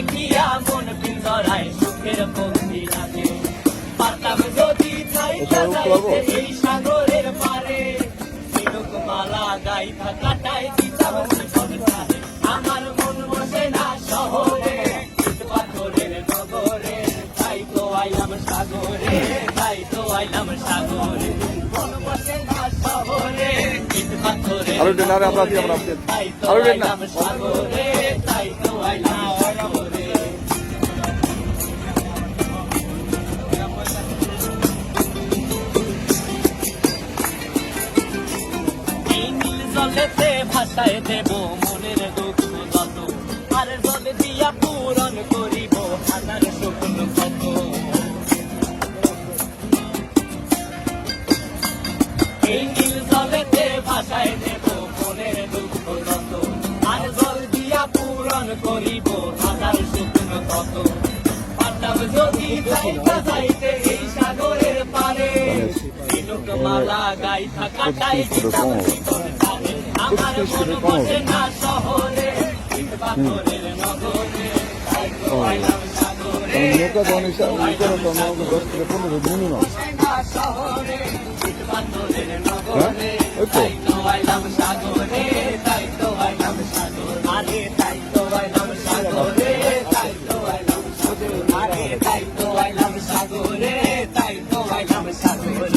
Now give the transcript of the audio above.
দেখিয়া মন পিঞ্জরায় সুখের বন্দি লাগে। পারতাম যদি চাইতে যাইতে এই সাগরের পারে, ঝিনুক মালা গাইথা কাটাই দিতাম জীবনটারে। আমার মন বসে না শহরে, ইট পাথরের নগরে, তাই তো আইলাম সাগরে, তাই তো আইলাম সাগরে। মন বসে না শহরে, ইট পাথরের নগরে, তাই তো আইলাম সাগরে, তাই তো আইলাম সাগরে। এই নীল জলেতে ভাসায় দেব মনের দুঃখ যত, আর জল দিয়া পূরণ করিব হাজার স্বপ্ন কত। এই নীল জলেতে ভাসায় দেব মনের দুঃখ যত, আর জল দিয়া পূরণ করিব হাজার স্বপ্ন কত। পারতাম যদি যাইতে যাইতে এই সাগরের পারে, ঝিনুক মালা গাইথা কাটাই দিতাম জীবনটারে। আমার মন বসে না শহরে, ইট পাথরের নগরে, তাই তো আইলাম সাগরে, বসে না শহরে, ইট পাথরের নগরে, তাই তো আইলাম সাগরে, তাই তো আইলাম সাগরে। আরে তাই তো আইলাম সাগরে, তাই তো আইলাম সাগরে, আরে তাই তো আইলাম সাগরে, তাই তো আইলাম সাগরে।